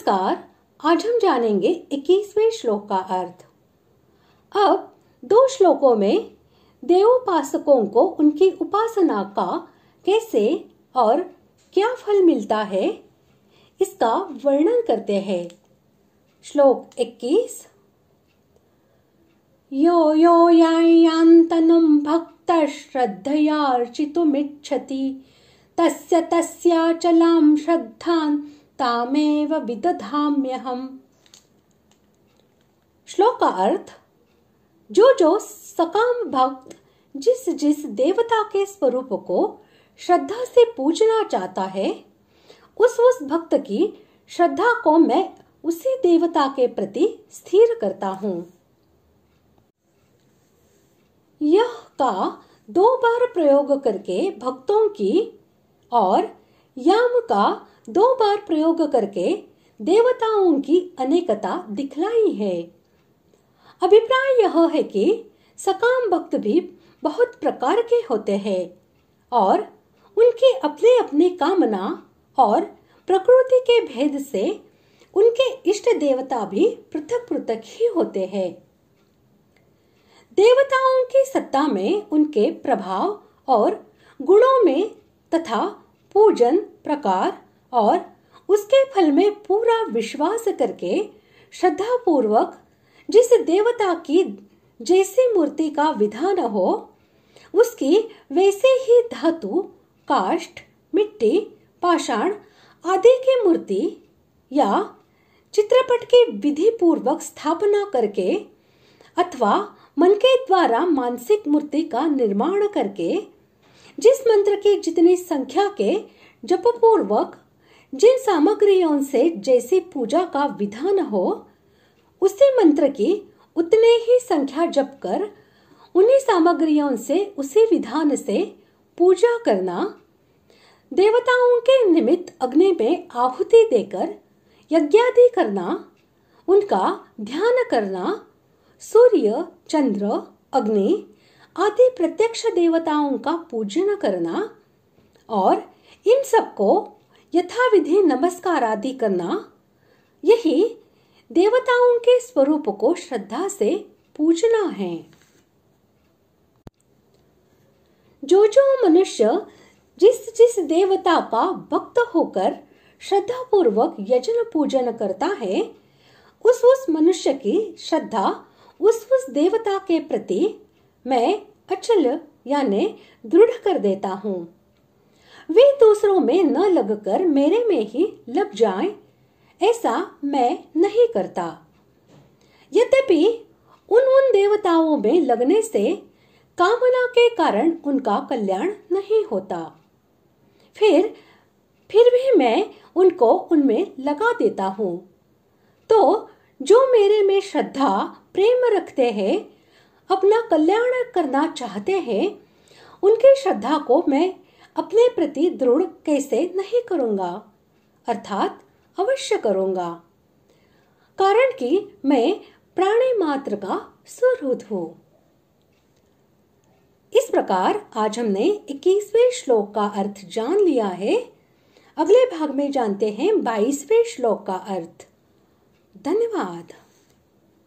नमस्कार। आज हम जानेंगे 21वें श्लोक का अर्थ। अब 2 श्लोकों में देवोपासकों को उनकी उपासना का कैसे और क्या फल मिलता है, इसका वर्णन करते हैं। श्लोक 21। यो यो यान्तनुं भक्तः श्रद्धयार्चितुमिच्छति तस्य तस्याचलां श्रद्धां तामेव विदधाम्यहम्। श्लोक का अर्थ, जो सकाम भक्त जिस देवता के स्वरूप को श्रद्धा से पूजना चाहता है, उस भक्त की श्रद्धा को मैं उसी देवता के प्रति स्थिर करता हूँ। यह का 2 बार प्रयोग करके भक्तों की और याम का 2 बार प्रयोग करके देवताओं की अनेकता दिखलाई है। अभिप्राय यह है कि सकाम भक्त भी बहुत प्रकार के होते हैं और उनके अपने अपने कामना और प्रकृति के भेद से उनके इष्ट देवता भी पृथक पृथक ही होते हैं। देवताओं की सत्ता में, उनके प्रभाव और गुणों में तथा पूजन प्रकार और उसके फल में पूरा विश्वास करके श्रद्धा पूर्वक जिस देवता की जैसी मूर्ति का विधान हो, उसकी वैसे ही धातु, काष्ठ, मिट्टी, पाषाण आदि की मूर्ति या चित्रपट की विधि पूर्वक स्थापना करके अथवा मन के द्वारा मानसिक मूर्ति का निर्माण करके जिस मंत्र की जितनी संख्या के जप पूर्वक जिन सामग्रियों से जैसी पूजा का विधान हो, उसी मंत्र की उतने ही संख्या जप कर उन्हीं सामग्रियों से उसी विधान से पूजा करना, देवताओं के निमित्त अग्नि में आहुति देकर यज्ञादि करना, उनका ध्यान करना, सूर्य, चंद्र, अग्नि आदि प्रत्यक्ष देवताओं का पूजन करना और इन सबको यथाविधि नमस्कार आदि करना, यही देवताओं के स्वरूप को श्रद्धा से पूजना है। जो मनुष्य जिस देवता का भक्त होकर श्रद्धा पूर्वक यजन पूजन करता है, उस मनुष्य की श्रद्धा उस देवता के प्रति मैं अचल यानी दृढ़ कर देता हूँ। वे दूसरों में न लगकर मेरे में ही लग जाएं, ऐसा मैं नहीं करता। यद्यपि उन देवताओं में लगने से कामना के कारण उनका कल्याण नहीं होता, फिर भी मैं उनको उनमें लगा देता हूँ। तो जो मेरे में श्रद्धा प्रेम रखते हैं, अपना कल्याण करना चाहते हैं, उनकी श्रद्धा को मैं अपने प्रति दृढ़ कैसे नहीं करूंगा, अर्थात अवश्य करूंगा, कारण कि मैं प्राणी मात्र का स्वरूप हूँ। इस प्रकार आज हमने 21वें श्लोक का अर्थ जान लिया है। अगले भाग में जानते हैं 22वें श्लोक का अर्थ। धन्यवाद।